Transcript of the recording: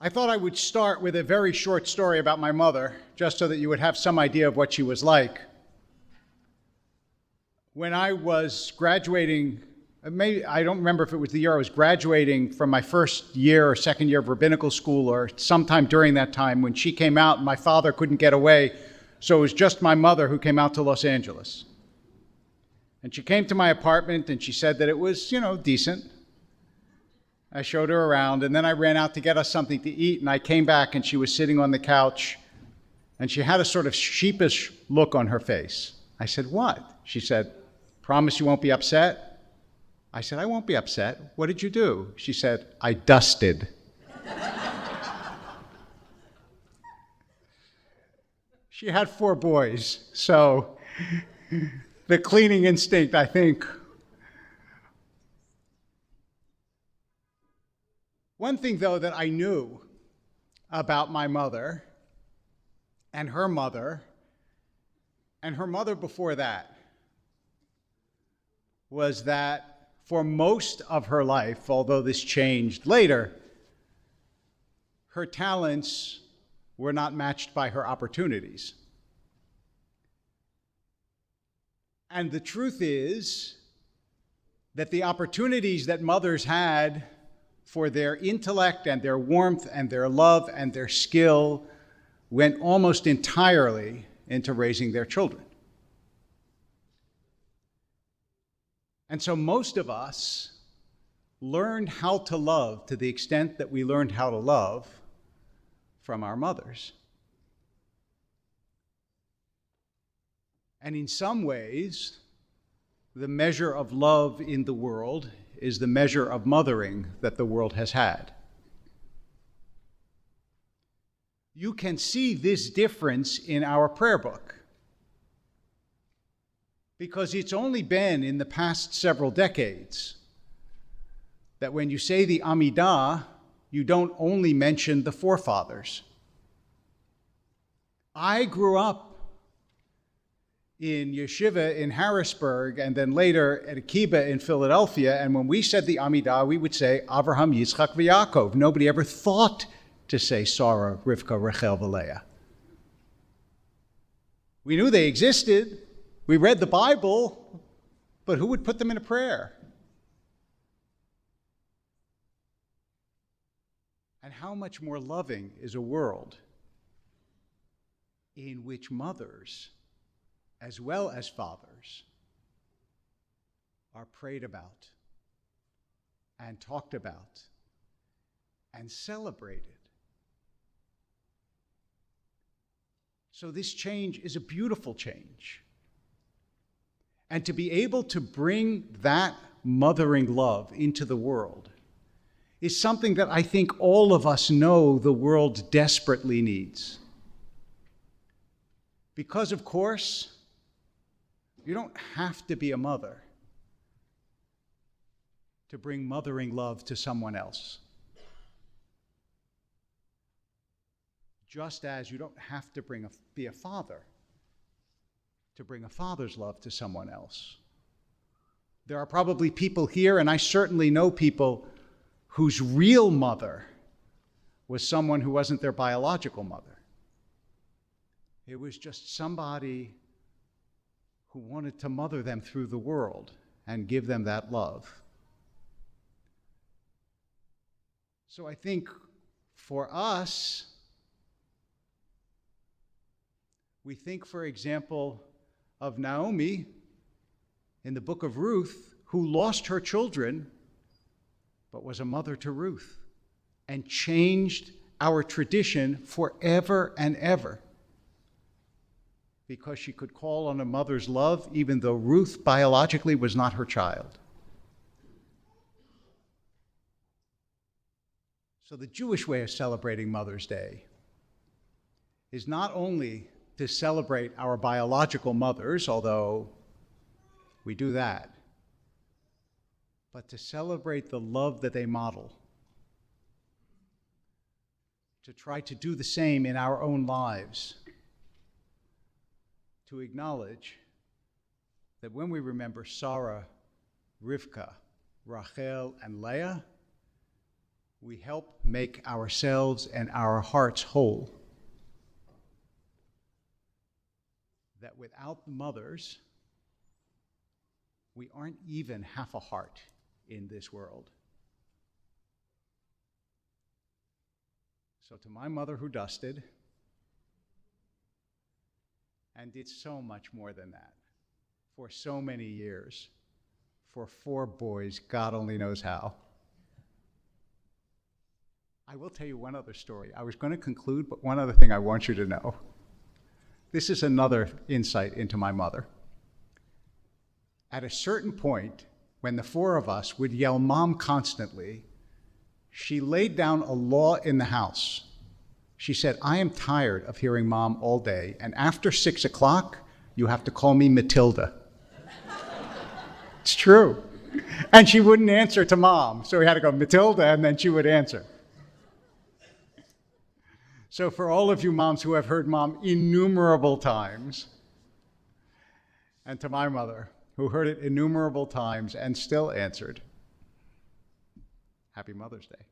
I thought I would start with a very short story about my mother, just so that you would have some idea of what she was like. When I was graduating, I don't remember if it was the year I was graduating from my first year or second year of rabbinical school, or sometime during that time when she came out and my father couldn't get away, so it was just my mother who came out to Los Angeles. And she came to my apartment and she said that it was, decent. I showed her around, and then I ran out to get us something to eat, and I came back and she was sitting on the couch and she had a sort of sheepish look on her face. I said, "What?" She said, "Promise you won't be upset?" I said, "I won't be upset. What did you do?" She said, "I dusted." She had 4 boys, so the cleaning instinct, I think. One thing, though, that I knew about my mother and her mother before that was that for most of her life, although this changed later, her talents were not matched by her opportunities. And the truth is that the opportunities that mothers had for their intellect and their warmth and their love and their skill went almost entirely into raising their children. And so most of us learned how to love to the extent that we learned how to love from our mothers. And in some ways, the measure of love in the world is the measure of mothering that the world has had. You can see this difference in our prayer book, because it's only been in the past several decades that when you say the Amidah, you don't only mention the forefathers. I grew up in yeshiva in Harrisburg, and then later at Akiba in Philadelphia, and when we said the Amidah, we would say Avraham, Yitzchak, v'Yaakov. Nobody ever thought to say Sarah, Rivka, Rachel, Leah. We knew they existed. We read the Bible, but who would put them in a prayer? And how much more loving is a world in which mothers, as well as fathers, are prayed about and talked about and celebrated. So this change is a beautiful change. And to be able to bring that mothering love into the world is something that I think all of us know the world desperately needs. Because, of course, you don't have to be a mother to bring mothering love to someone else. Just as you don't have to be a father to bring a father's love to someone else. There are probably people here, and I certainly know people whose real mother was someone who wasn't their biological mother. It was just somebody who wanted to mother them through the world and give them that love. So I think for us, we think, for example, of Naomi in the book of Ruth, who lost her children, but was a mother to Ruth and changed our tradition forever and ever, because she could call on a mother's love even though Ruth biologically was not her child. So the Jewish way of celebrating Mother's Day is not only to celebrate our biological mothers, although we do that, but to celebrate the love that they model, to try to do the same in our own lives, to acknowledge that when we remember Sarah, Rivka, Rachel, and Leah, we help make ourselves and our hearts whole. That without the mothers, we aren't even half a heart in this world. So to my mother who dusted, and did so much more than that, for so many years, for 4 boys, God only knows how. I will tell you one other story. I was going to conclude, but one other thing I want you to know. This is another insight into my mother. At a certain point, when the 4 of us would yell "Mom" constantly, she laid down a law in the house. She said, "I am tired of hearing Mom all day, and after 6 o'clock, you have to call me Matilda." It's true. And she wouldn't answer to Mom, so we had to go Matilda, and then she would answer. So for all of you moms who have heard Mom innumerable times, and to my mother, who heard it innumerable times and still answered, Happy Mother's Day.